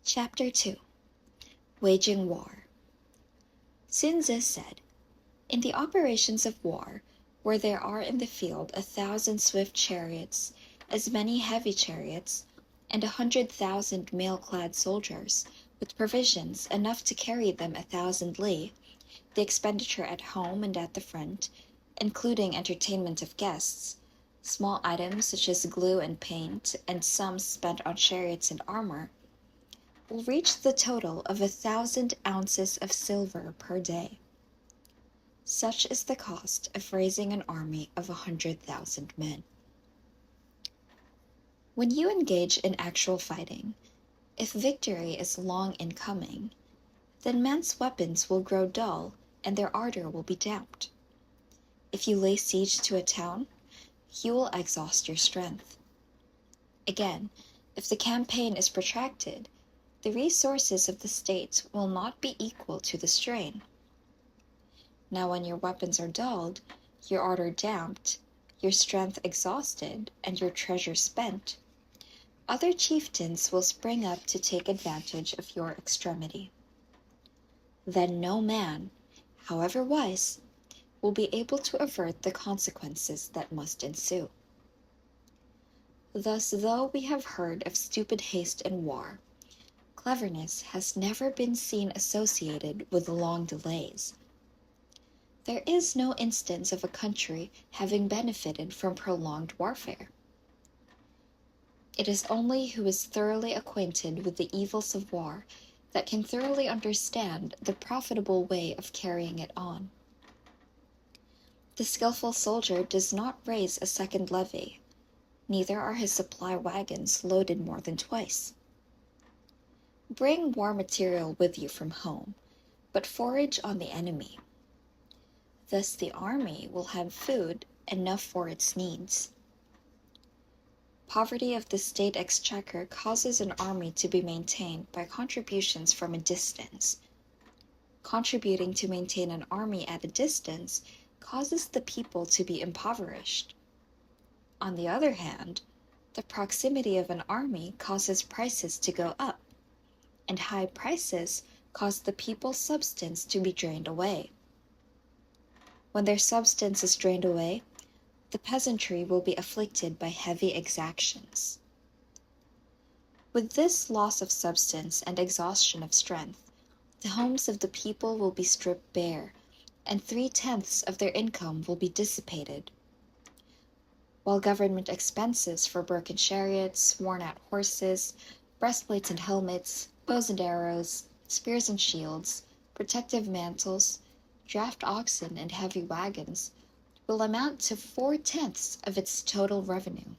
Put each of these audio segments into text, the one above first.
Chapter 2 Waging War. Sun Tzu said, "In the operations of war, where there are in the field 1,000 swift chariots, as many heavy chariots, and 100,000 mail-clad soldiers, with provisions enough to carry them 1,000 li, the expenditure at home and at the front, including entertainment of guests, small items such as glue and paint, and sums spent on chariots and armor, will reach the total of 1,000 ounces of silver per day. Such is the cost of raising an army of 100,000 men." When you engage in actual fighting, if victory is long in coming, then men's weapons will grow dull and their ardor will be damped. If you lay siege to a town, you will exhaust your strength. Again, if the campaign is protracted, the resources of the state will not be equal to the strain. Now when your weapons are dulled, your ardor damped, your strength exhausted, and your treasure spent, other chieftains will spring up to take advantage of your extremity. Then no man, however wise, will be able to avert the consequences that must ensue. Thus, though we have heard of stupid haste in war, cleverness has never been seen associated with long delays. There is no instance of a country having benefited from prolonged warfare. It is only who is thoroughly acquainted with the evils of war that can thoroughly understand the profitable way of carrying it on. The skillful soldier does not raise a second levy, neither are his supply wagons loaded more than twice. Bring war material with you from home, but forage on the enemy. Thus the army will have food enough for its needs. Poverty of the state exchequer causes an army to be maintained by contributions from a distance. Contributing to maintain an army at a distance causes the people to be impoverished. On the other hand, the proximity of an army causes prices to go up, and high prices cause the people's substance to be drained away. When their substance is drained away, the peasantry will be afflicted by heavy exactions. With this loss of substance and exhaustion of strength, the homes of the people will be stripped bare, and 3/10 of their income will be dissipated. While government expenses for broken chariots, worn-out horses, breastplates and helmets, bows and arrows, spears and shields, protective mantles, draught-oxen and heavy wagons will amount to 4/10 of its total revenue.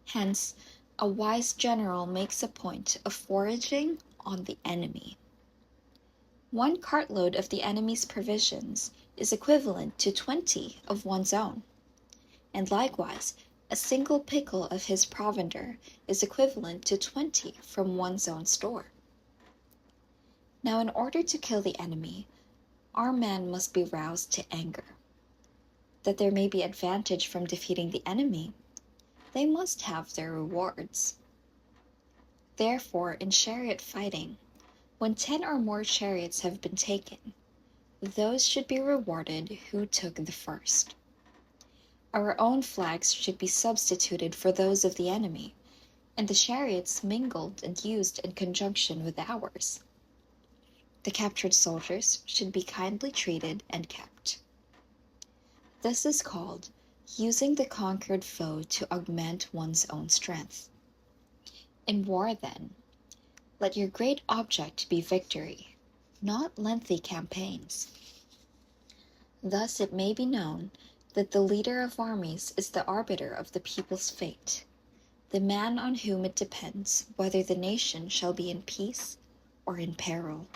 Hence, a wise general makes a point of foraging on the enemy. 1 cartload of the enemy's provisions is equivalent to 20 of one's own, and likewise, a single pickle of his provender is equivalent to 20 from one's own store. Now, in order to kill the enemy, our men must be roused to anger. That there may be advantage from defeating the enemy, they must have their rewards. Therefore, in chariot fighting, when 10 or more chariots have been taken, those should be rewarded who took the first. Our own flags should be substituted for those of the enemy, and the chariots mingled and used in conjunction with ours. The captured soldiers should be kindly treated and kept. This is called using the conquered foe to augment one's own strength. In war, then, let your great object be victory, not lengthy campaigns. Thus it may be known that the leader of armies is the arbiter of the people's fate, the man on whom it depends whether the nation shall be in peace or in peril.